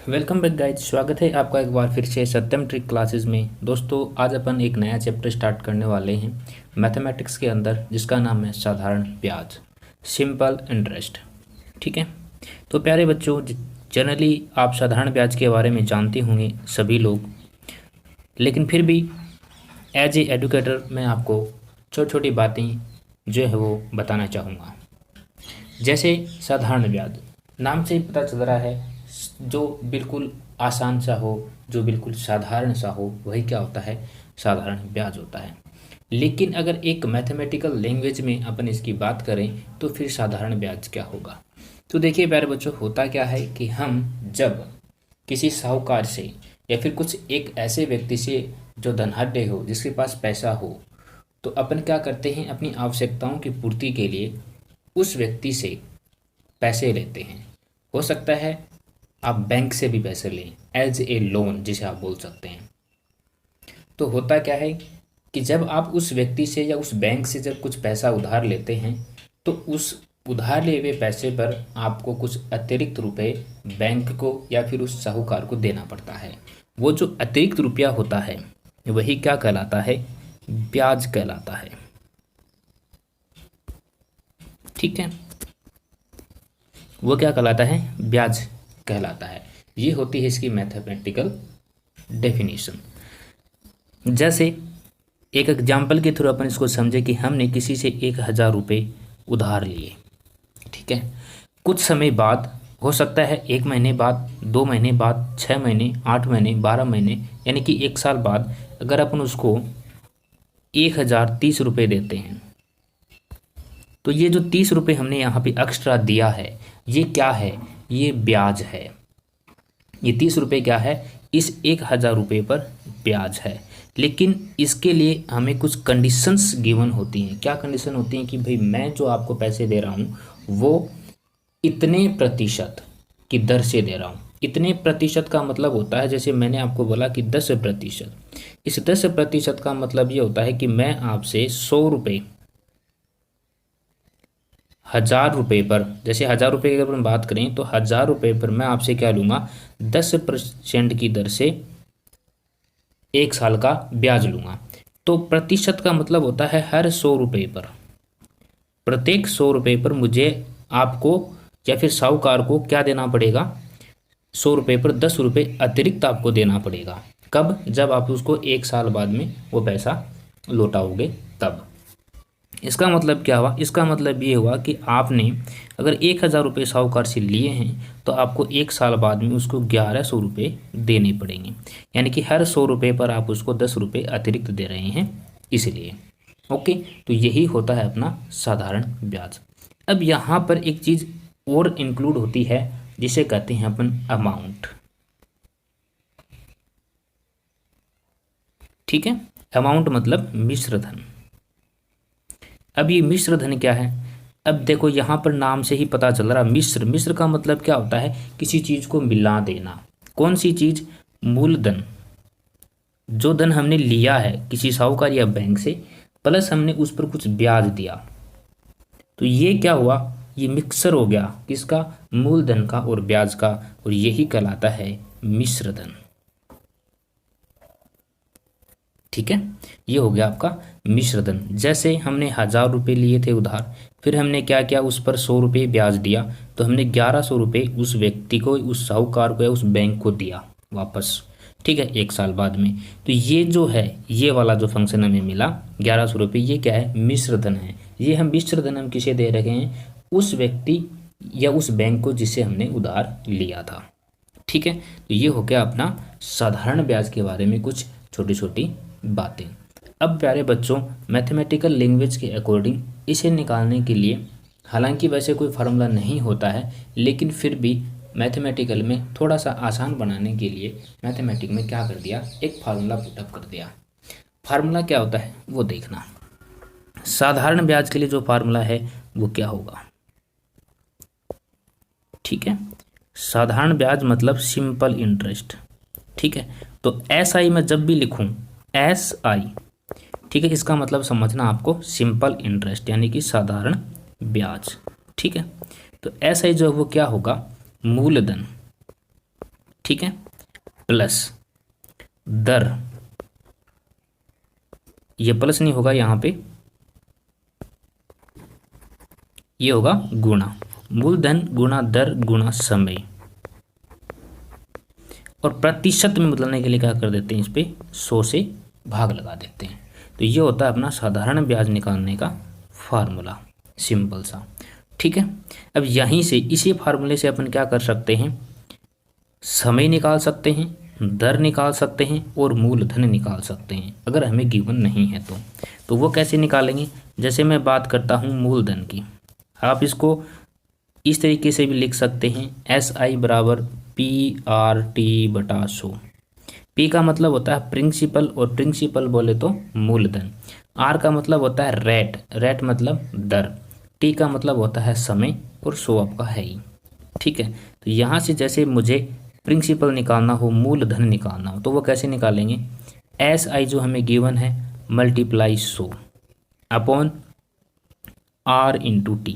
Welcome back guys. स्वागत है आपका एक बार फिर से सत्यम ट्रिक क्लासेस में। दोस्तों आज अपन एक नया चैप्टर स्टार्ट करने वाले हैं मैथमेटिक्स के अंदर, जिसका नाम है साधारण ब्याज, सिंपल इंटरेस्ट। ठीक है, तो प्यारे बच्चों, जनरली आप साधारण ब्याज के बारे में जानते होंगे सभी लोग, लेकिन फिर भी एज ए एडुकेटर मैं आपको छोटी छोटी बातें जो है वो बताना चाहूँगा। जैसे साधारण ब्याज, नाम से ही पता चल रहा है, जो बिल्कुल आसान सा हो, जो बिल्कुल साधारण सा हो, वही क्या होता है, साधारण ब्याज होता है। लेकिन अगर एक मैथमेटिकल लैंग्वेज में अपन इसकी बात करें तो फिर साधारण ब्याज क्या होगा। तो देखिए प्यारे बच्चों, होता क्या है कि हम जब किसी साहूकार से या फिर कुछ एक ऐसे व्यक्ति से जो धनाढ्य हो, जिसके पास पैसा हो, तो अपन क्या करते हैं, अपनी आवश्यकताओं की पूर्ति के लिए उस व्यक्ति से पैसे लेते हैं। हो सकता है आप बैंक से भी पैसे लें, एज ए लोन जिसे आप बोल सकते हैं। तो होता क्या है कि जब आप उस व्यक्ति से या उस बैंक से जब कुछ पैसा उधार लेते हैं, तो उस उधार लिए हुए पैसे पर आपको कुछ अतिरिक्त रुपए बैंक को या फिर उस साहूकार को देना पड़ता है। वो जो अतिरिक्त रुपया होता है वही क्या कहलाता है, ब्याज कहलाता है। ठीक है, वो क्या कहलाता है, ब्याज कहलाता है। ये होती है इसकी मैथमेटिकल डेफिनेशन। जैसे एक एग्जाम्पल के थ्रू अपन इसको समझे कि हमने किसी से 1,000 रुपये उधार लिए। ठीक है, कुछ समय बाद, हो सकता है 1 महीने बाद, 2 महीने बाद, 6 महीने, 8 महीने, 12 महीने, यानी कि 1 साल बाद अगर अपन उसको 1,030 रुपये देते हैं, तो ये जो 30 रुपये हमने यहाँ पे एक्स्ट्रा दिया है, ये क्या है, ये ब्याज है। ये 30 रुपये क्या है, इस 1,000 रुपये पर ब्याज है। लेकिन इसके लिए हमें कुछ कंडीशंस गिवन होती हैं। क्या कंडीशन होती हैं कि भाई मैं जो आपको पैसे दे रहा हूँ वो इतने प्रतिशत की दर से दे रहा हूँ। इतने प्रतिशत का मतलब होता है, जैसे मैंने आपको बोला कि 10%। इस 10% का मतलब ये होता है कि मैं आपसे 100 रुपये, 1,000 रुपये पर, जैसे 1,000 रुपये की अगर हम बात करें तो 1,000 रुपये पर मैं आपसे क्या लूँगा, 10% की दर से 1 साल का ब्याज लूँगा। तो प्रतिशत का मतलब होता है हर 100 रुपये पर, प्रत्येक 100 रुपये पर मुझे आपको या फिर साहूकार को क्या देना पड़ेगा, 100 रुपये पर 10 रुपये अतिरिक्त आपको देना पड़ेगा। कब, जब आप उसको 1 साल बाद में वो पैसा लौटाओगे तब। इसका मतलब क्या हुआ, इसका मतलब ये हुआ कि आपने अगर 1,000 रुपये साहूकार से लिए हैं तो आपको 1 साल बाद में उसको 1,100 रुपये देने पड़ेंगे। यानी कि हर 100 रुपये पर आप उसको 10 रुपये अतिरिक्त दे रहे हैं, इसलिए। ओके, तो यही होता है अपना साधारण ब्याज। अब यहाँ पर एक चीज़ और इंक्लूड होती है जिसे कहते हैं अपन अमाउंट। ठीक है, अमाउंट मतलब मिश्र धन। अब ये मिश्र धन क्या है, अब देखो यहाँ पर नाम से ही पता चल रहा, मिश्र, मिश्र का मतलब क्या होता है, किसी चीज़ को मिला देना। कौन सी चीज़, मूलधन, जो धन हमने लिया है किसी साहूकार या बैंक से, प्लस हमने उस पर कुछ ब्याज दिया, तो ये क्या हुआ, ये मिक्सर हो गया किसका, मूलधन का और ब्याज का, और यही कहलाता है मिश्र धन। ठीक है, ये हो गया आपका मिश्रधन। जैसे हमने 1,000 रुपये लिए थे उधार, फिर हमने क्या किया, उस पर 100 रुपये ब्याज दिया, तो हमने 1,100 रुपये उस व्यक्ति को, उस साहूकार को या उस बैंक को दिया वापस। ठीक है, 1 साल बाद में। तो ये जो है, ये वाला जो फंक्शन हमें मिला 1,100 रुपये, ये क्या है, मिश्रधन है। ये हम मिश्रधन हम किसे दे रहे हैं, उस व्यक्ति या उस बैंक को जिससे हमने उधार लिया था। ठीक है, तो ये हो गया अपना साधारण ब्याज के बारे में कुछ छोटी छोटी बातें। अब प्यारे बच्चों, मैथमेटिकल लैंग्वेज के अकॉर्डिंग इसे निकालने के लिए, हालांकि वैसे कोई फार्मूला नहीं होता है, लेकिन फिर भी मैथमेटिकल में थोड़ा सा आसान बनाने के लिए मैथमेटिक में क्या कर दिया, एक फार्मूला पुटअप कर दिया। फार्मूला क्या होता है वो देखना। साधारण ब्याज के लिए जो फार्मूला है वो क्या होगा। ठीक है, साधारण ब्याज मतलब सिंपल इंटरेस्ट। ठीक है, तो SI में जब भी लिखूं, SI, ठीक है, इसका मतलब समझना आपको सिंपल इंटरेस्ट यानी कि साधारण ब्याज। ठीक है, तो SI जो है वो क्या होगा, मूलधन ठीक है, प्लस दर, ये प्लस नहीं होगा यहाँ पे, ये होगा गुणा, मूलधन गुणा दर गुणा समय, और प्रतिशत में बदलने के लिए क्या कर देते हैं, इस पे 100 से भाग लगा देते हैं। तो ये होता है अपना साधारण ब्याज निकालने का फार्मूला, सिंपल सा। ठीक है, अब यहीं से इसी फार्मूले से अपन क्या कर सकते हैं, समय निकाल सकते हैं, दर निकाल सकते हैं और मूलधन निकाल सकते हैं, अगर हमें गिवन नहीं है तो वो कैसे निकालेंगे। जैसे मैं बात करता हूँ मूलधन की, आप इसको इस तरीके से भी लिख सकते हैं, SI बराबर PRT/100। P का मतलब होता है प्रिंसिपल, और प्रिंसिपल बोले तो मूलधन। R का मतलब होता है रेट, रेट मतलब दर। T का मतलब होता है समय, और 100 आपका है ही। ठीक है, तो यहाँ से जैसे मुझे प्रिंसिपल निकालना हो, मूलधन निकालना हो, तो वो कैसे निकालेंगे, SI जो हमें गिवन है multiply 100 upon R into T।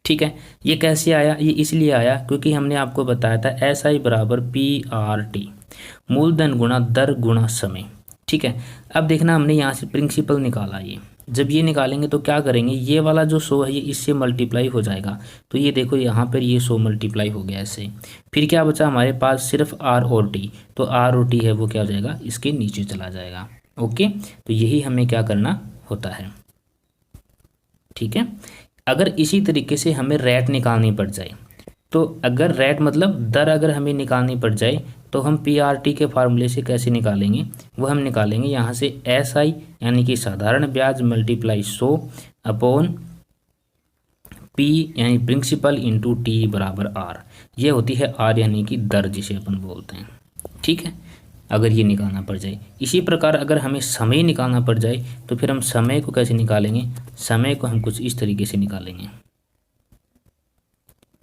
ठीक है, ये कैसे आया, ये इसलिए आया क्योंकि हमने आपको बताया था SI बराबर PRT, मूलधन गुणा दर गुणा समय। ठीक है, अब देखना हमने यहाँ से प्रिंसिपल निकाला, ये जब ये निकालेंगे तो क्या करेंगे, ये वाला जो 100 है ये इससे मल्टीप्लाई हो जाएगा, तो ये देखो यहाँ पर ये 100 मल्टीप्लाई हो गया ऐसे। फिर क्या बचा हमारे पास, सिर्फ R और T, तो R और T है वो क्या हो जाएगा, इसके नीचे चला जाएगा। ओके, तो यही हमें क्या करना होता है। ठीक है, अगर इसी तरीके से हमें रेट निकालनी पड़ जाए, तो अगर रेट मतलब दर अगर हमें निकालनी पड़ जाए, तो हम PRT के फार्मूले से कैसे निकालेंगे, वो हम निकालेंगे यहाँ से SI यानी कि साधारण ब्याज मल्टीप्लाई 100 अपॉन P यानी प्रिंसिपल इंटू T बराबर R। ये होती है R यानी कि दर जिसे अपन बोलते हैं। ठीक है, अगर ये निकालना पड़ जाए। इसी प्रकार अगर हमें समय निकालना पड़ जाए, तो फिर हम समय को कैसे निकालेंगे, समय को हम कुछ इस तरीके से निकालेंगे।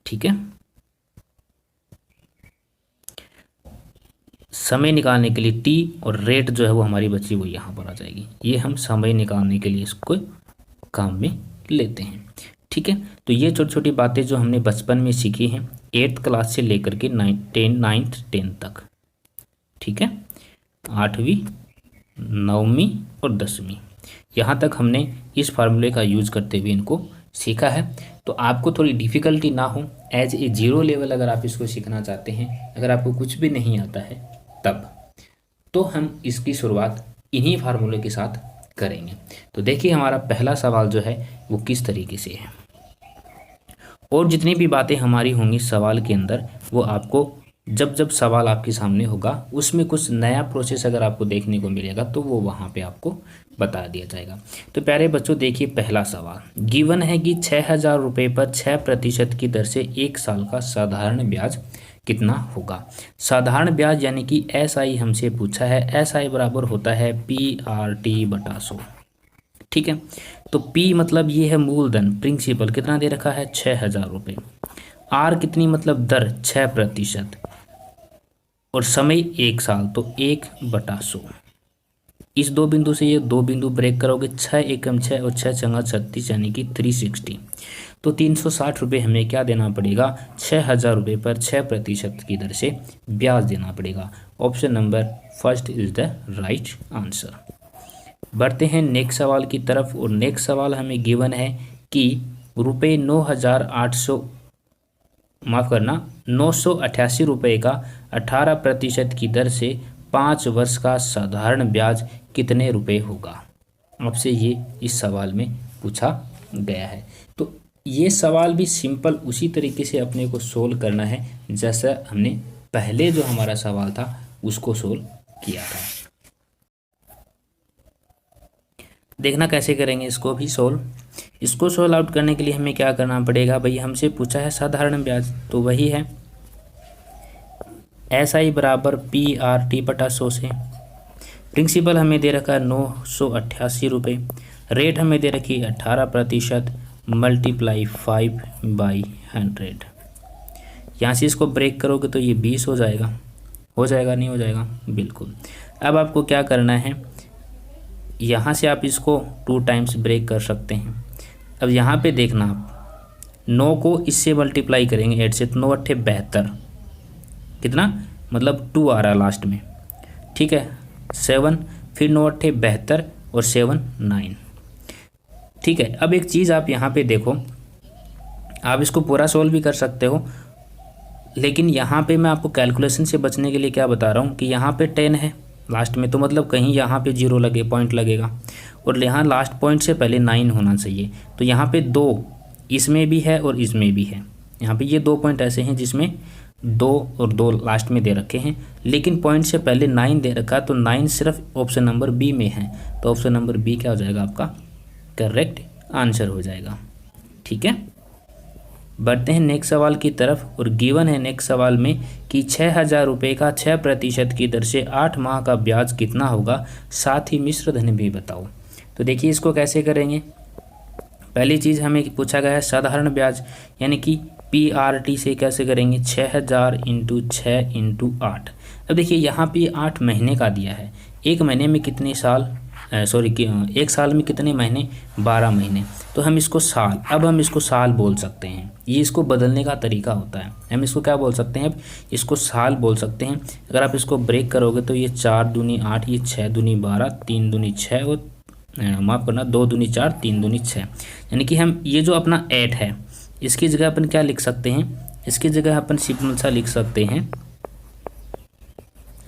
ठीक है, समय निकालने के लिए T और रेट जो है वो हमारी बची वो यहाँ पर आ जाएगी। ये हम समय निकालने के लिए इसको काम में लेते हैं। ठीक है, तो ये छोटी छोटी बातें जो हमने बचपन में सीखी हैं 8th क्लास से लेकर के 9th 10th तक। ठीक है, 8वीं 9वीं और 10वीं, यहाँ तक हमने इस फार्मूले का यूज करते हुए इनको सीखा है। तो आपको थोड़ी डिफ़िकल्टी ना हो, एज ए 0 लेवल अगर आप इसको सीखना चाहते हैं, अगर आपको कुछ भी नहीं आता है तब, तो हम इसकी शुरुआत इन्हीं फार्मूले के साथ करेंगे। तो देखिए हमारा पहला सवाल जो है वो किस तरीके से है, और जितनी भी बातें हमारी होंगी सवाल के अंदर, वो आपको जब जब सवाल आपके सामने होगा उसमें कुछ नया प्रोसेस अगर आपको देखने को मिलेगा तो वो वहाँ पे आपको बता दिया जाएगा। तो प्यारे बच्चों देखिए पहला सवाल, गिवन है कि 6,000 रुपये पर 6% की दर से 1 साल का साधारण ब्याज कितना होगा। साधारण ब्याज यानी कि SI हमसे पूछा है, SI बराबर होता है PRT/100। ठीक है, तो P मतलब ये है मूलधन, प्रिंसिपल कितना दे रखा है 6,000 रुपये, R कितनी मतलब दर 6%, और समय 1 साल, तो 1/100। इस दो बिंदु से ये दो बिंदु ब्रेक करोगे, 6 एकम 6 और 6 चंगा 36 यानी कि 360, तो 360 रुपये हमें क्या देना पड़ेगा, 6,000 रुपये पर 6% की दर से ब्याज देना पड़ेगा। Option number first is the right answer. बढ़ते हैं नेक्स्ट सवाल की तरफ, और नेक्स्ट सवाल हमें गिवन है कि रुपये 988 रुपये का 18% की दर से 5 वर्ष का साधारण ब्याज कितने रुपए होगा। आपसे ये इस सवाल में पूछा गया है। तो ये सवाल भी सिंपल उसी तरीके से अपने को सोल्व करना है जैसा हमने पहले जो हमारा सवाल था उसको सोल्व किया था। देखना कैसे करेंगे इसको भी सोल्व। इसको सोल्व आउट करने के लिए हमें क्या करना पड़ेगा, भाई हमसे पूछा है साधारण ब्याज, तो वही है SI बराबर PRT/100 से। प्रिंसिपल हमें दे रखा है 988 रुपये, रेट हमें दे रखी है 18% मल्टीप्लाई 5/100। यहाँ से इसको ब्रेक करोगे तो ये 20 हो जाएगा नहीं हो जाएगा, बिल्कुल। अब आपको क्या करना है, यहाँ से आप इसको 2 टाइम्स ब्रेक कर सकते हैं। अब यहाँ पे देखना आप 9 को इससे मल्टीप्लाई करेंगे 8 से, तो 9 8 72, कितना मतलब 2 आ रहा है लास्ट में, ठीक है। 7 फिर 9 8 72 और 7 9, ठीक है। अब एक चीज़ आप यहाँ पे देखो, आप इसको पूरा सोल्व भी कर सकते हो, लेकिन यहाँ पे मैं आपको कैलकुलेशन से बचने के लिए क्या बता रहा हूँ कि यहाँ पे 10 है लास्ट में, तो मतलब कहीं यहाँ पे 0 लगे, पॉइंट लगेगा, और यहाँ लास्ट पॉइंट से पहले 9 होना चाहिए। तो यहाँ पे 2 इसमें भी है और इसमें भी है। यहाँ पे ये 2 पॉइंट ऐसे हैं जिसमें 2 और 2 लास्ट में दे रखे हैं, लेकिन पॉइंट से पहले 9 दे रखा, तो 9 सिर्फ ऑप्शन नंबर बी में है। तो ऑप्शन नंबर बी क्या हो जाएगा आपका करेक्ट आंसर हो जाएगा, ठीक है। बढ़ते हैं नेक्स्ट सवाल की तरफ, और गिवन है नेक्स्ट सवाल में कि 6,000 रुपये का 6% की दर से 8 माह का ब्याज कितना होगा, साथ ही मिश्र धन भी बताओ। तो देखिए इसको कैसे करेंगे। पहली चीज़ हमें पूछा गया है साधारण ब्याज, यानी कि PRT से कैसे करेंगे, 6,000 इंटू 6 इंटू 8। अब देखिए यहाँ पे 8 महीने का दिया है, एक महीने में कितने साल, एक साल में कितने महीने, 12 महीने। तो हम इसको साल, अब हम इसको साल बोल सकते हैं, ये इसको बदलने का तरीका होता है। हम इसको क्या बोल सकते हैं, अब इसको साल बोल सकते हैं। अगर आप इसको ब्रेक करोगे तो ये 4 दूनी 8, ये 6 दूनी 12, 3 दूनी 6 और माफ़ करना 2 दूनी 4, 3 दूनी 6, यानी कि हम ये जो अपना 8 है इसकी जगह अपन क्या लिख सकते हैं, इसकी जगह अपन सिंपल सा लिख सकते हैं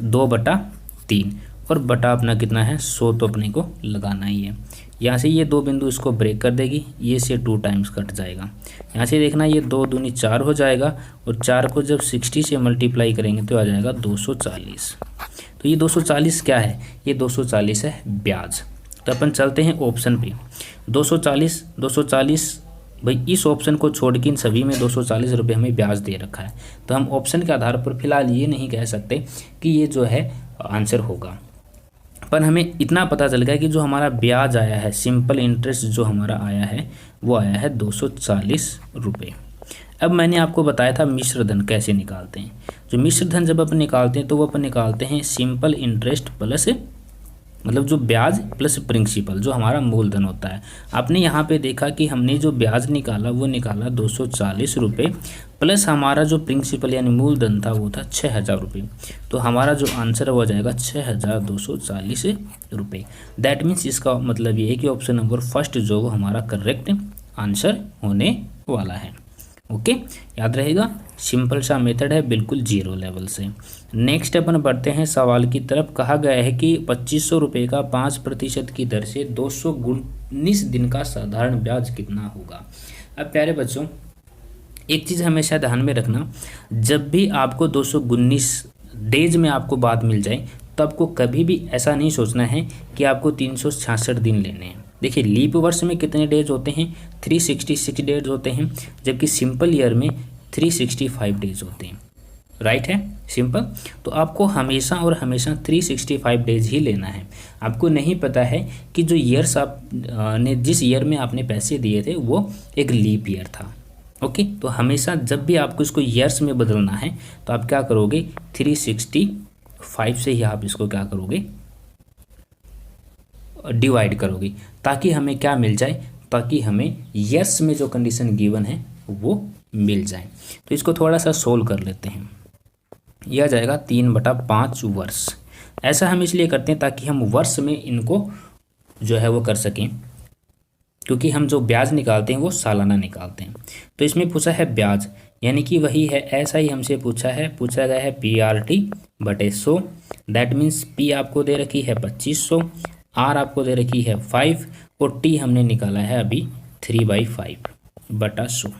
2/3, और बटा अपना कितना है 100, तो अपने को लगाना ही है। यहाँ से ये 2 बिंदु इसको ब्रेक कर देगी, ये से 2 टाइम्स कट जाएगा। यहाँ से देखना ये 2 दूनी 4 हो जाएगा, और 4 को जब 60 से मल्टीप्लाई करेंगे तो आ जाएगा 240। तो ये 240 क्या है, ये 240 है ब्याज। तो अपन चलते हैं ऑप्शन पे, 240 भाई इस ऑप्शन को छोड़ के इन सभी में 240 रुपये हमें ब्याज दे रखा है। तो हम ऑप्शन के आधार पर फिलहाल ये नहीं कह सकते कि ये जो है आंसर होगा, पर हमें इतना पता चल गया कि जो हमारा ब्याज आया है, सिंपल इंटरेस्ट जो हमारा आया है वो आया है 240 रुपये। अब मैंने आपको बताया था मिश्र धन कैसे निकालते हैं। जो मिश्र धन जब अपन निकालते हैं तो वो अपन निकालते हैं सिंपल इंटरेस्ट प्लस, मतलब जो ब्याज प्लस प्रिंसिपल, जो हमारा मूलधन होता है। आपने यहाँ पे देखा कि हमने जो ब्याज निकाला वो निकाला 240 रुपये, प्लस हमारा जो प्रिंसिपल यानी मूलधन था वो था 6,000 रुपये। तो हमारा जो आंसर हो जाएगा 6,240 रुपये। दैट मीन्स इसका मतलब ये है कि ऑप्शन नंबर फर्स्ट जो वो हमारा करेक्ट आंसर होने वाला है। ओके, याद रहेगा, सिंपल सा मेथड है, बिल्कुल 0 लेवल से। नेक्स्ट अपन बढ़ते हैं सवाल की तरफ। कहा गया है कि 2500 रुपये का 5% की दर से 219 दिन का साधारण ब्याज कितना होगा। अब प्यारे बच्चों, एक चीज़ हमेशा ध्यान में रखना, जब भी आपको 219 डेज में आपको बात मिल जाए तो आपको कभी भी ऐसा नहीं सोचना है कि आपको 366 दिन लेने हैं। देखिए लीप वर्ष में कितने डेज होते हैं, 366 डेज होते हैं, जबकि सिंपल ईयर में 365 डेज होते हैं। राइट है, सिंपल। तो आपको हमेशा और हमेशा 365 डेज ही लेना है। आपको नहीं पता है कि जो ईयर्स आप ने जिस ईयर में आपने पैसे दिए थे वो एक लीप ईयर था। ओके, तो हमेशा जब भी आपको इसको ईयर्स में बदलना है तो आप क्या करोगे, 365 से ही आप इसको क्या करोगे, डिवाइड करोगे, ताकि हमें क्या मिल जाए, ताकि हमें ईयर्स में जो कंडीशन गिवन है वो मिल जाए। तो इसको थोड़ा सा सोल्व कर लेते हैं। यह आ जाएगा 3/5 वर्ष। ऐसा हम इसलिए करते हैं ताकि हम वर्ष में इनको जो है वो कर सकें, क्योंकि हम जो ब्याज निकालते हैं वो सालाना निकालते हैं। तो इसमें पूछा है ब्याज, यानी कि वही है, ऐसा ही हमसे पूछा गया है PRT बटे 100। दैट मीन्स P आपको दे रखी है 2500, R आपको दे रखी है 5 और T हमने निकाला है अभी 3/5 बटा 100।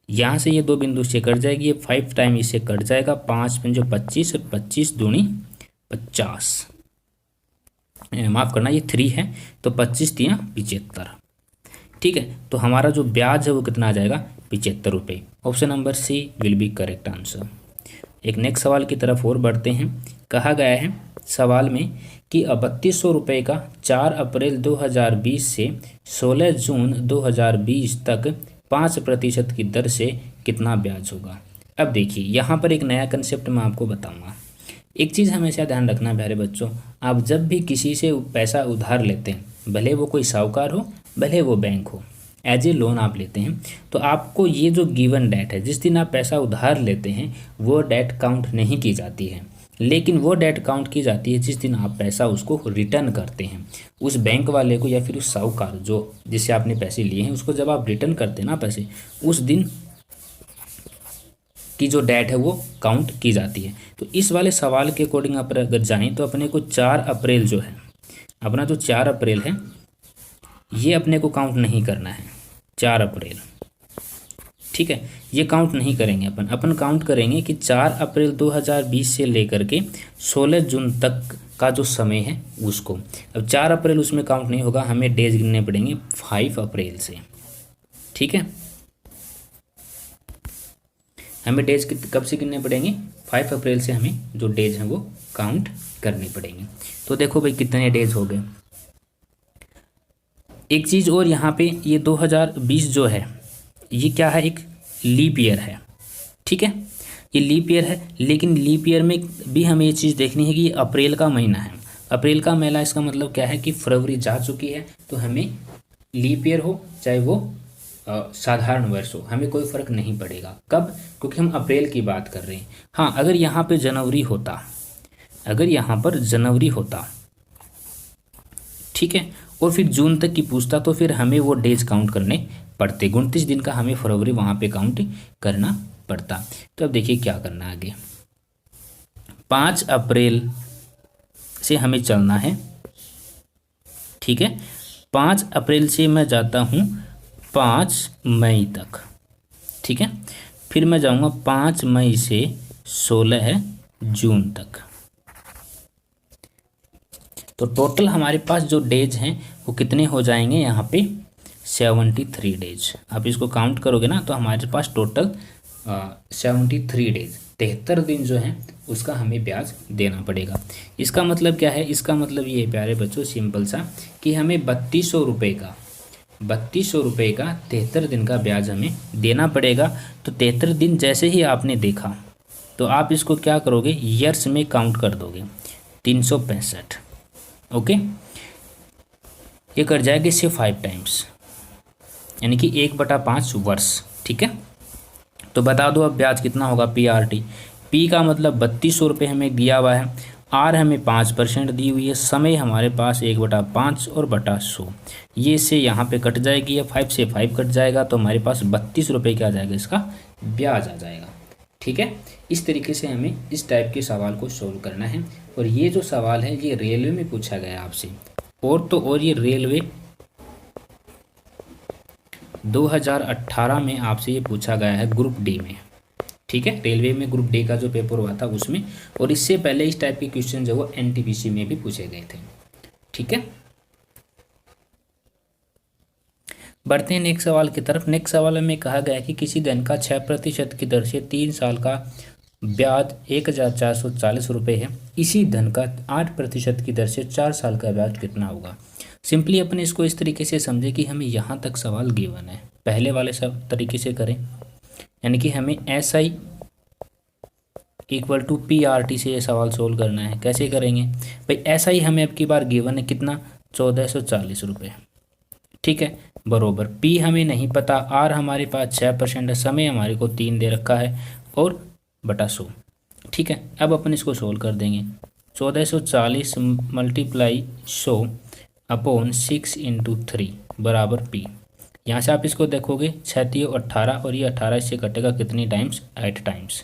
यहाँ से ये 2 बिंदु से कट जाएगी, ये 5 टाइम इससे कट जाएगा, 5 पंजो 25 और 25 दूनी 50, माफ़ करना ये 3 है, तो 25 तियाँ 75। ठीक है, तो हमारा जो ब्याज है वो कितना आ जाएगा, 75 रुपये। Option number C will be correct answer. एक नेक्स्ट सवाल की तरफ और बढ़ते हैं। कहा गया है सवाल में कि 3200 रुपये का 4 अप्रैल 2020 से 16 जून 2020 तक 5% की दर से कितना ब्याज होगा। अब देखिए यहाँ पर एक नया कंसेप्ट मैं आपको बताऊंगा। एक चीज़ हमेशा ध्यान रखना प्यारे बच्चों, आप जब भी किसी से पैसा उधार लेते हैं, भले वो कोई साहूकार हो भले वो बैंक हो, एज ए लोन आप लेते हैं, तो आपको ये जो गिवन डेट है, जिस दिन आप पैसा उधार लेते हैं, वो डेट काउंट नहीं की जाती है, लेकिन वो डेट काउंट की जाती है जिस दिन आप पैसा उसको रिटर्न करते हैं, उस बैंक वाले को या फिर उस साहूकार जो जिससे आपने पैसे लिए हैं उसको जब आप रिटर्न करते हैं ना पैसे, उस दिन की जो डेट है वो काउंट की जाती है। तो इस वाले सवाल के अकॉर्डिंग आप अगर जाएँ तो अपने को 4 अप्रैल जो है, अपना जो 4 अप्रैल है ये अपने को काउंट नहीं करना है। 4 अप्रैल, ठीक है, ये काउंट नहीं करेंगे अपन काउंट करेंगे कि 4 अप्रैल 2020 से लेकर के 16 जून तक का जो समय है उसको। अब 4 अप्रैल उसमें काउंट नहीं होगा, हमें डेज गिनने पड़ेंगे 5 अप्रैल से, ठीक है। हमें डेज कब से गिनने पड़ेंगे? 5 अप्रैल से हमें जो डेज हैं वो काउंट करने पड़ेंगे। तो देखो भाई कितने डेज हो गए। एक चीज़ और यहाँ पे, ये 2020 जो है ये क्या है, एक लीप ईयर है, ठीक है, ये लीप ईयर है, लेकिन लीप ईयर में भी हमें ये चीज़ देखनी है कि ये अप्रैल का महीना है। अप्रैल का महीना, इसका मतलब क्या है कि फरवरी जा चुकी है, तो हमें लीप ईयर हो चाहे वो साधारण वर्ष हो, हमें कोई फ़र्क नहीं पड़ेगा। कब? क्योंकि हम अप्रैल की बात कर रहे हैं। हाँ, अगर यहाँ पे जनवरी होता, अगर यहाँ पर जनवरी होता, ठीक है, और फिर जून तक की पूछता, तो फिर हमें वो डेज काउंट करने पड़ते। 29 दिन का हमें फरवरी वहाँ पे काउंट करना पड़ता। तो अब देखिए क्या करना आगे। 5 अप्रैल से हमें चलना है, ठीक है। 5 अप्रैल से मैं जाता हूँ 5 मई तक, ठीक है। फिर मैं जाऊँगा 5 मई से 16 जून तक। तो टोटल हमारे पास जो डेज हैं वो कितने हो जाएंगे यहाँ पे? 73 डेज। आप इसको काउंट करोगे ना तो हमारे पास टोटल 73 डेज, 73 दिन जो हैं उसका हमें ब्याज देना पड़ेगा। इसका मतलब क्या है? इसका मतलब ये है प्यारे बच्चों, सिंपल सा, कि हमें 3200 रुपये का 73 दिन का ब्याज हमें देना पड़ेगा। तो 73 दिन जैसे ही आपने देखा तो आप इसको क्या करोगे? ईयर्स में काउंट कर दोगे, 365। ओके, ये कर जाएगा इससे 5 टाइम्स, यानी कि 1/5 वर्ष, ठीक है। तो बता दो अब ब्याज कितना होगा? PRT, पी का मतलब 3200 रुपये हमें दिया हुआ है, आर हमें 5% दी हुई है, समय हमारे पास 1/5 और बटा 100, ये से यहाँ पे कट जाएगी, या 5 से 5 कट जाएगा, तो हमारे पास 32 रुपये क्या आ जाएगा? इसका ब्याज आ जाएगा, ठीक है। इस तरीके से हमें इस टाइप के सवाल को सोल्व करना है। और ये जो सवाल है ये रेलवे में पूछा गया आपसे, और तो और ये रेलवे 2018 में आपसे ये पूछा गया है ग्रुप डी में, ठीक है। रेलवे में ग्रुप डी का जो पेपर हुआ था उसमें, और इससे पहले इस टाइप के क्वेश्चन जो वो NTPC में भी पूछे गए थे, ठीक है। बढ़ते हैं नेक्स्ट सवाल की तरफ। नेक्स्ट सवाल में कहा गया है कि किसी धन का 6% की दर से 3 साल का ब्याज 1440 रुपये है, इसी धन का 8% की दर से 4 साल का ब्याज कितना होगा? सिंपली अपने इसको इस तरीके से समझे कि हमें यहाँ तक सवाल गिवन है, पहले वाले सब तरीके से करें, यानी कि हमें SI = PRT से ये सवाल सोल्व करना है। कैसे करेंगे भाई? SI हमें अब की बार गिवन है कितना? 1440 रुपये, ठीक है, बरोबर P हमें नहीं पता, R हमारे पास 6% है, समय हमारे को 3 दे रखा है, और बटा 100, ठीक है। अब अपन इसको सोल्व कर देंगे। 1440 × 100 अपॉन 6 × 3 बराबर P। यहाँ से आप इसको देखोगे 6 18, और ये 18 इससे कटेगा कितनी टाइम्स? 8 टाइम्स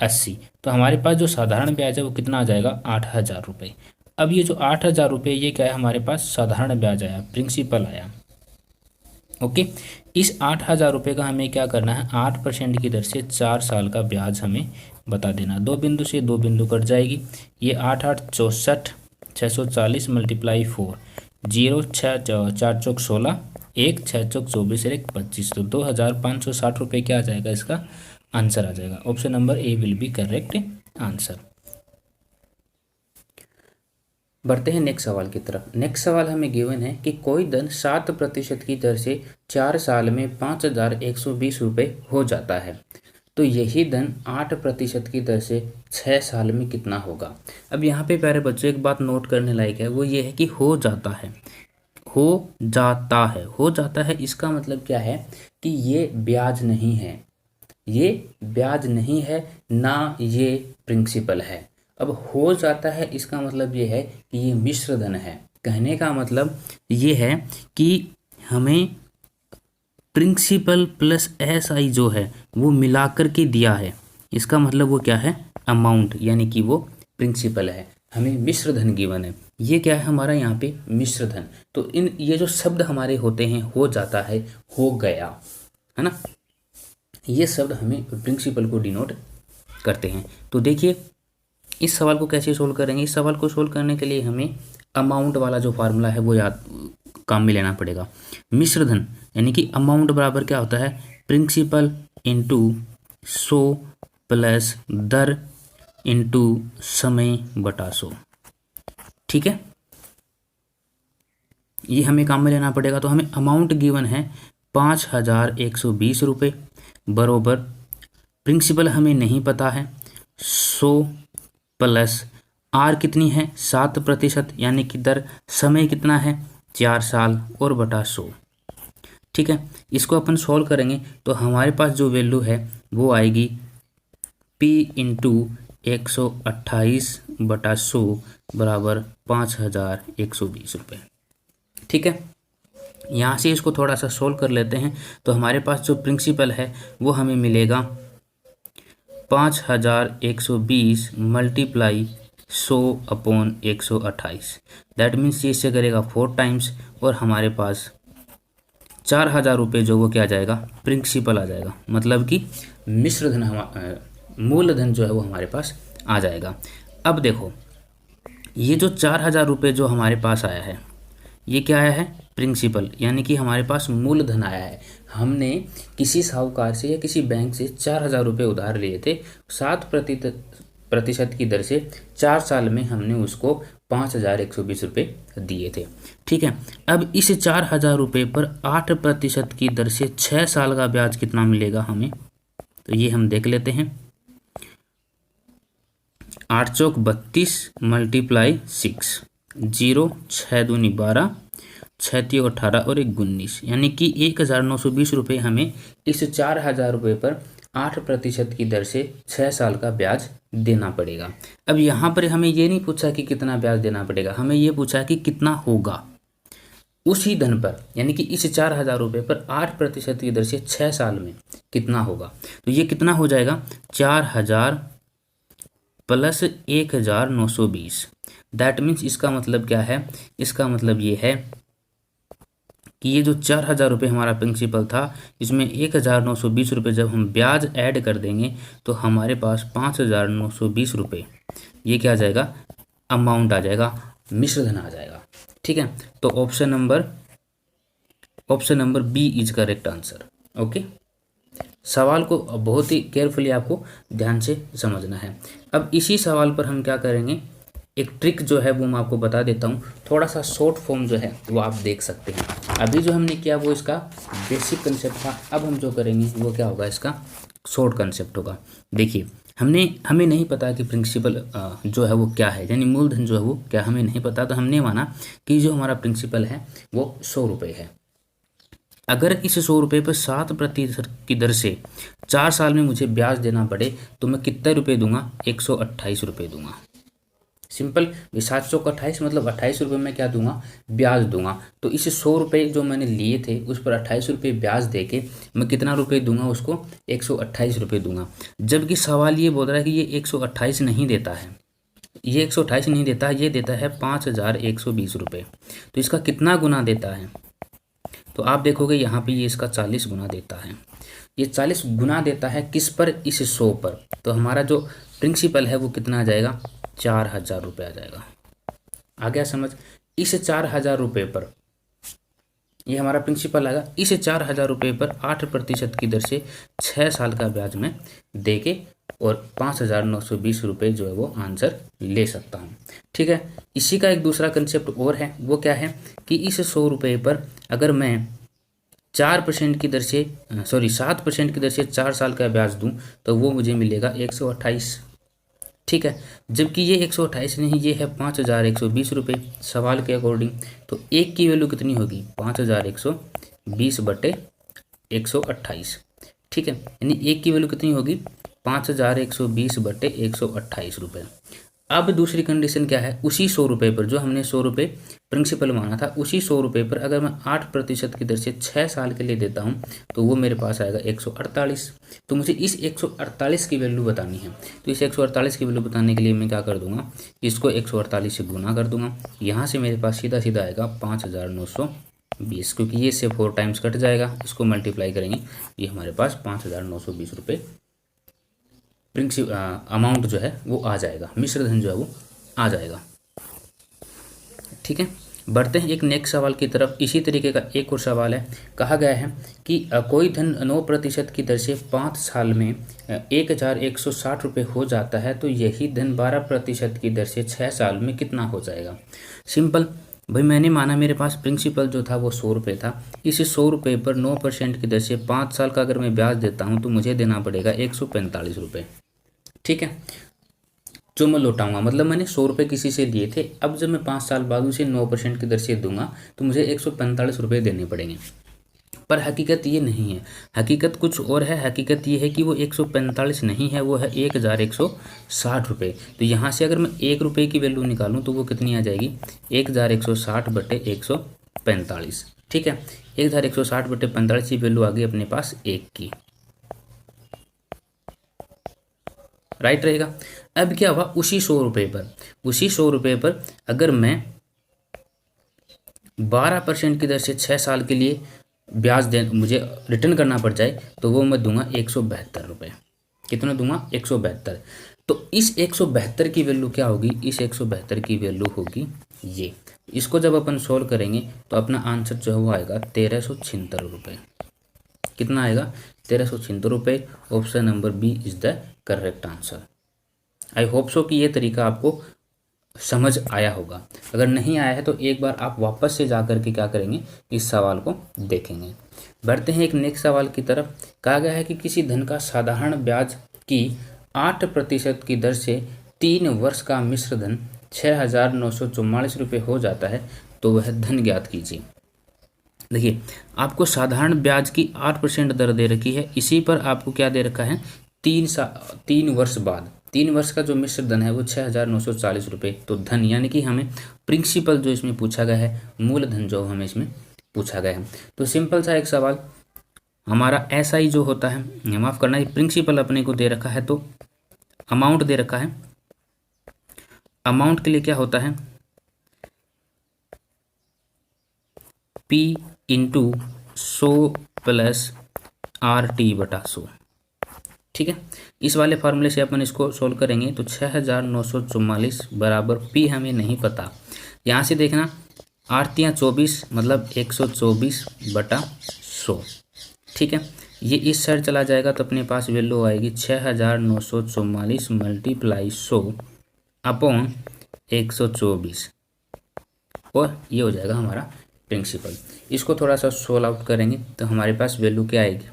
80। तो हमारे पास जो साधारण ब्याज है वो कितना आ जाएगा? 8000 रुपये। अब ये जो 8000 रुपये ये क्या है? हमारे पास साधारण ब्याज आया, प्रिंसिपल आया, ओके। इस 8000 रुपये का हमें क्या करना है? 8% की दर से 4 साल का ब्याज हमें बता देना। 2 बिंदु से 2 बिंदु कट जाएगी, ये 8 8 64, 640 × 4, 0 6 4 चौक 16, 1 6 चौक 24 और 1 25, तो 2560 रुपये क्या आ जाएगा? इसका आंसर आ जाएगा। Option number A will be correct answer. बढ़ते हैं नेक्स्ट सवाल की तरफ। नेक्स्ट सवाल हमें गिवन है कि कोई धन 7% की दर से 4 साल में 5120 रुपये हो जाता है, तो यही धन 8% की दर से 6 साल में कितना होगा? अब यहाँ पे प्यारे बच्चों एक बात नोट करने लायक है, वो ये है कि हो जाता है। हो जाता है इसका मतलब क्या है कि ये ब्याज नहीं है, ये ब्याज नहीं है, ना ये प्रिंसिपल है। अब हो जाता है इसका मतलब ये है कि ये मिश्र धन है। कहने का मतलब ये है कि हमें प्रिंसिपल प्लस SI जो है वो मिलाकर के दिया है। इसका मतलब वो क्या है, अमाउंट, यानी कि वो प्रिंसिपल है। हमें मिश्र धन गिवन है, ये क्या है हमारा यहाँ पे मिश्र धन। तो इन ये जो शब्द हमारे होते हैं, हो जाता है, हो गया, है ना, ये शब्द हमें प्रिंसिपल को डिनोट करते हैं। तो देखिए इस सवाल को कैसे सोल्व करेंगे। इस सवाल को सोल्व करने के लिए हमें अमाउंट वाला जो फार्मूला है वो याद काम में लेना पड़ेगा। मिश्र धन यानी कि अमाउंट बराबर क्या होता है, प्रिंसिपल इंटू 100 प्लस दर इंटू समय बटा 100। ठीक है, ये हमें काम में लेना पड़ेगा। तो हमें अमाउंट गिवन है 5120 रुपये बरोबर, प्रिंसिपल हमें नहीं पता है, 100 प्लस आर कितनी है 7%, यानी कि दर, समय कितना है 4 साल, और बटा 100। ठीक है, इसको अपन सॉल्व करेंगे तो हमारे पास जो वैल्यू है वो आएगी P इंटू 128/100 बराबर 5120 रुपये। ठीक है, यहाँ से इसको थोड़ा सा सोल्व कर लेते हैं। तो हमारे पास जो प्रिंसिपल है वो हमें मिलेगा 5120 मल्टीप्लाई 100/128, दैट मीन्स ये इससे करेगा 4 टाइम्स, और हमारे पास 4000 रुपये जो वो क्या आ जाएगा, प्रिंसिपल आ जाएगा। मतलब कि मिश्र धन मूलधन जो है वो हमारे पास आ जाएगा। अब देखो ये जो 4000 रुपये जो हमारे पास आया है, ये क्या आया है, प्रिंसिपल, यानी कि हमारे पास मूलधन आया है। हमने किसी साहूकार से या किसी बैंक से 4000 रुपये उधार लिए थे, 7% की दर से 4 साल में हमने उसको 5120 रुपये दिए थे। ठीक है, अब इस 4000 रुपये पर 8% की दर से 6 साल का ब्याज कितना मिलेगा हमें, तो ये हम देख लेते हैं। 8 चौक 32 मल्टीप्लाई 6, 0 6 दूनी 12, 6 तियो 18 और 1 19, यानी कि 1920 रुपये हमें इस 4000 रुपये पर 8% की दर से 6 साल का ब्याज देना पड़ेगा। अब यहाँ पर हमें ये नहीं पूछा कि कितना ब्याज देना पड़ेगा, हमें ये पूछा कि कितना होगा उसी धन पर, यानी कि इस 4000 रुपये पर 8% की दर से 6 साल में कितना होगा। तो ये कितना हो जाएगा, 4000 प्लस 1920, दैट मीन्स इसका मतलब क्या है, इसका मतलब ये है कि ये जो 4000 रुपये हमारा प्रिंसिपल था, इसमें 1920 रुपये जब हम ब्याज ऐड कर देंगे तो हमारे पास 5920 रुपये ये क्या आ जाएगा, अमाउंट आ जाएगा, मिश्र धन आ जाएगा। ठीक है, तो option number B is correct answer. Okay, सवाल को बहुत ही केयरफुली आपको ध्यान से समझना है। अब इसी सवाल पर हम क्या करेंगे, एक ट्रिक जो है वो मैं आपको बता देता हूँ, थोड़ा सा शॉर्ट फॉर्म जो है वो आप देख सकते हैं। अभी जो हमने किया वो इसका बेसिक कंसेप्ट था, अब हम जो करेंगे वो क्या होगा, इसका शॉर्ट कंसेप्ट होगा। देखिए हमें नहीं पता कि प्रिंसिपल जो है वो क्या है, यानी मूलधन जो है वो क्या, हमें नहीं पता। तो हमने माना कि जो हमारा प्रिंसिपल है वो 100 रुपये है। अगर इस 100 रुपये पर 7% की दर से 4 साल में मुझे ब्याज देना पड़े तो मैं कितने रुपये दूंगा, 128 रुपये दूंगा। सिंपल, 728 मतलब 28 रुपये में क्या दूंगा, ब्याज दूंगा। तो इस 100 रुपये जो मैंने लिए थे उस पर 28 रुपये ब्याज देके मैं कितना रुपये दूंगा उसको, 128 रुपये दूंगा। जबकि सवाल ये बोल रहा है कि ये 128 नहीं देता है, ये 128 नहीं देता है, ये देता है 5120 रुपये। तो इसका कितना गुना देता है, तो आप देखोगे यहाँ पे ये इसका 40 गुना देता है। ये 40 गुना देता है किस पर, इस 100 पर। तो हमारा जो प्रिंसिपल है वो कितना आ जाएगा, 4000 रुपये आ जाएगा। आ गया समझ। इस 4000 रुपये पर ये हमारा प्रिंसिपल आएगा, इस 4000 रुपये पर 8% की दर से 6 साल का ब्याज में दे के और 5920 रुपये जो है वो आंसर ले सकता हूँ। ठीक है, इसी का एक दूसरा कंसेप्ट और है, वो क्या है कि इस 100 रुपये पर अगर मैं 4% की दर से 7% की दर से 4 साल का ब्याज दूं तो वो मुझे मिलेगा 128। ठीक है, जबकि ये 128 नहीं, ये है 5120 रुपये सवाल के अकॉर्डिंग। तो एक की वैल्यू कितनी होगी, 5120 बटे 128। ठीक है, यानी एक की वैल्यू कितनी होगी, 5120 बटे 128 रुपये। अब दूसरी कंडीशन क्या है, उसी 100 रुपये पर, जो हमने 100 रुपये प्रिंसिपल माना था, उसी 100 रुपये पर अगर मैं 8% की दर से 6 साल के लिए देता हूँ तो वो मेरे पास आएगा 148। तो मुझे इस 148 की वैल्यू बतानी है। तो इस 148 की वैल्यू बताने के लिए मैं क्या कर दूंगा, इसको 148 से गुना कर दूंगा। यहाँ से मेरे पास सीधा सीधा आएगा 5920, क्योंकि ये से 4 टाइम्स कट जाएगा, इसको मल्टीप्लाई करेंगे, ये हमारे पास 5920 रुपये अमाउंट जो है वो आ जाएगा, मिश्र धन जो है वो आ जाएगा। ठीक है, बढ़ते हैं एक नेक्स्ट सवाल की तरफ। इसी तरीके का एक और सवाल है, कहा गया है कि कोई धन 9% की दर से 5 साल में 1160 रुपये हो जाता है, तो यही धन 12% की दर से 6 साल में कितना हो जाएगा। सिंपल भाई, मैंने माना मेरे पास प्रिंसिपल जो था वो 100 रुपये था, इस 100 रुपये पर 9% की दर से 5 साल का अगर मैं ब्याज देता हूँ तो मुझे देना पड़ेगा 145 रुपये। ठीक है, जो मैं लौटाऊंगा, मतलब मैंने 100 रुपये किसी से लिए थे, अब जब मैं 5 साल बाद उसे 9% की दर से दूंगा तो मुझे 145 रुपये देने पड़ेंगे। पर हकीकत ये नहीं है, हकीकत कुछ और है। हकीकत ये है कि वो 145 नहीं है, वो है 1160 रुपये। तो यहाँ से अगर मैं 1 रुपये की वैल्यू निकालूँ तो वो कितनी आ जाएगी, 1160 बटे 145। ठीक है, 1160 बटे 45 की वैल्यू आ गई अपने पास 1 की, राइट रहेगा। अब क्या हुआ, उसी 100 रुपये पर अगर मैं 12% की दर से 6 साल के लिए ब्याज दे मुझे रिटर्न करना पड़ जाए तो वो मैं दूंगा 172 रुपये। कितना दूंगा, 172। तो इस 172 की वैल्यू क्या होगी, इस 172 की वैल्यू होगी ये। इसको जब अपन सोल्व करेंगे तो अपना आंसर जो है वो आएगा 1376 रुपये। कितना आएगा, 1376 रुपये। Option number B is the correct answer. I hope so कि ये तरीका आपको समझ आया होगा। अगर नहीं आया है तो एक बार आप वापस से जा कर के क्या करेंगे, इस सवाल को देखेंगे। बढ़ते हैं एक नेक्स्ट सवाल की तरफ। कहा गया है कि किसी धन का साधारण ब्याज की 8% की दर से 3 वर्ष का मिश्र धन 6,944 रुपये हो जाता है, तो वह धन ज्ञात कीजिए। देखिए, आपको साधारण ब्याज की 8% दर दे रखी है, इसी पर आपको क्या दे रखा है, 3 वर्ष बाद 3 वर्ष का जो मिश्र धन है वो 6,940 रुपये। तो धन यानी कि हमें प्रिंसिपल जो इसमें पूछा गया है, मूलधन जो हमें इसमें पूछा गया है। तो सिंपल सा एक सवाल, हमारा एसआई जो होता है, माफ़ करना, ये प्रिंसिपल अपने को दे रखा है, तो अमाउंट दे रखा है। अमाउंट के लिए क्या होता है, P इंटू 100 प्लस RT बटा 100। ठीक है, इस वाले फार्मूले से अपन इसको सोल्व करेंगे तो 6,944 बराबर P हमें नहीं पता। यहाँ से देखना, आरतियाँ 24 मतलब 124 बटा 100। ठीक है, ये इस साइड चला जाएगा तो अपने पास वैल्यू आएगी 6,944 मल्टीप्लाई 100 अपॉन 124, और ये हो जाएगा हमारा प्रिंसिपल। इसको थोड़ा सा सोल्व आउट करेंगे तो हमारे पास वैल्यू क्या आएगी,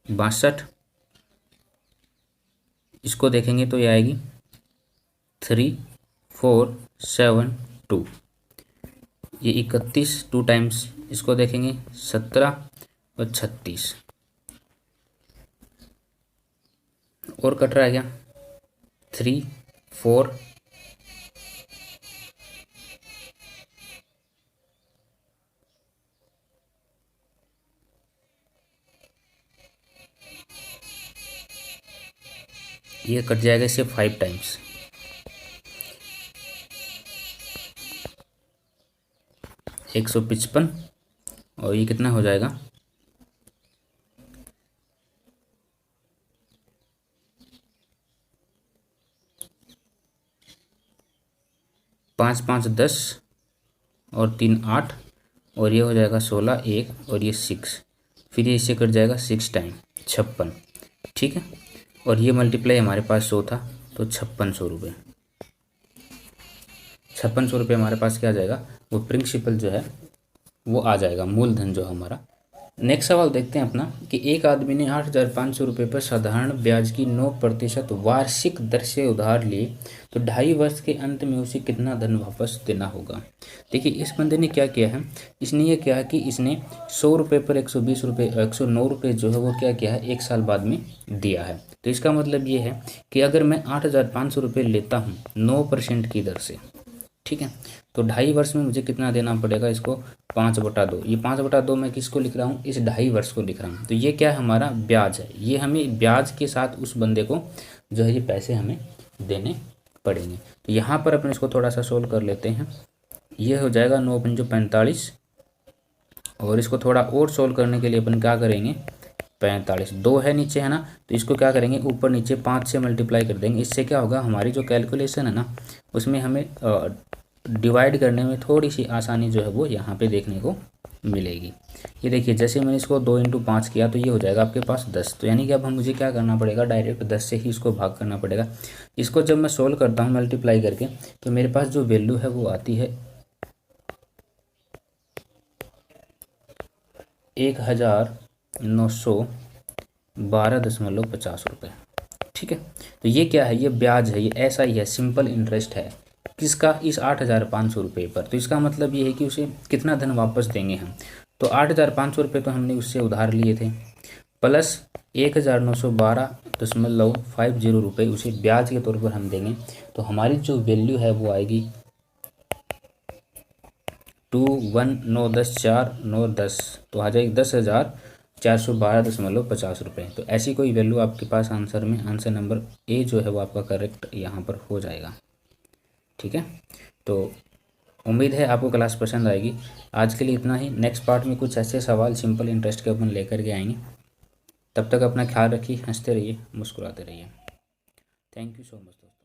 62। इसको देखेंगे तो ये आएगी 3472। ये 31 2 टाइम्स, इसको देखेंगे 17 और 36, और कट रहा है क्या, 3 4 ये कट जाएगा इससे 5 टाइम्स, 155, और ये कितना हो जाएगा, 5 5 10 और 3 8, और ये हो जाएगा 16 1, और ये 6, फिर ये इससे कट जाएगा 6 टाइम 56। ठीक है, और ये मल्टीप्लाई हमारे पास 100 था तो 5600 रुपये। 5600 रुपये हमारे पास क्या आ जाएगा, वो प्रिंसिपल जो है वो आ जाएगा, मूलधन जो हमारा नेक्स्ट सवाल देखते हैं अपना कि एक आदमी ने 8,500 रुपये पर साधारण ब्याज की 9% वार्षिक दर से उधार लिए, तो 2.5 वर्ष के अंत में उसे कितना धन वापस देना होगा। देखिए इस बंदे ने क्या किया है, इसने ये किया है कि इसने 100 रुपये पर 120 रुपये 109 रुपये जो है वो क्या किया है 1 साल बाद में दिया है। तो इसका मतलब ये है कि अगर मैं 8,500 रुपये लेता हूँ 9% की दर से, ठीक है, तो 2.5 वर्ष में मुझे कितना देना पड़ेगा इसको 5/2। ये 5/2 मैं किसको लिख रहा हूँ, इस 2.5 वर्ष को लिख रहा हूँ। तो ये क्या है, हमारा ब्याज है। ये हमें ब्याज के साथ उस बंदे को जो है ये पैसे हमें देने पड़ेंगे। तो यहाँ पर अपन इसको थोड़ा सा सोल्व कर लेते हैं। ये हो जाएगा 9×5 = 45, और इसको थोड़ा और सोल्व करने के लिए अपन क्या करेंगे, 45 2 है नीचे है ना, तो इसको क्या करेंगे ऊपर नीचे 5 से मल्टीप्लाई कर देंगे। इससे क्या होगा, हमारी जो कैलकुलेशन है ना उसमें हमें डिवाइड करने में थोड़ी सी आसानी जो है वो यहाँ पे देखने को मिलेगी। ये देखिए जैसे मैंने इसको 2×5 किया तो ये हो जाएगा आपके पास 10। तो यानी कि अब हम मुझे क्या करना पड़ेगा, डायरेक्ट 10 से ही इसको भाग करना पड़ेगा। इसको जब मैं सोल्व करता हूँ मल्टीप्लाई करके, तो मेरे पास जो वैल्यू है वो आती है 1912.50 रुपये। ठीक है, तो ये क्या है, ये ब्याज है, ये ऐसा ही है, सिंपल इंटरेस्ट है किसका, इस 8,500 रुपये पर। तो इसका मतलब ये है कि उसे कितना धन वापस देंगे हम। तो 8,500 रुपये तो हमने उससे उधार लिए थे, प्लस 1,912.50 रुपये उसे ब्याज के तौर पर हम देंगे। तो हमारी जो वैल्यू है वो आएगी 2,1,9,10,4,9,10, तो आ जाएगी 10,412.50 रुपये। तो ऐसी कोई वैल्यू आपके पास आंसर में, आंसर नंबर ए जो है वो आपका करेक्ट यहाँ पर हो जाएगा। ठीक है, तो उम्मीद है आपको क्लास पसंद आएगी। आज के लिए इतना ही। नेक्स्ट पार्ट में कुछ ऐसे सवाल सिंपल इंटरेस्ट के अपन लेकर के आएंगे। तब तक अपना ख्याल रखिए, हंसते रहिए, मुस्कुराते रहिए। थैंक यू सो मच दोस्तों।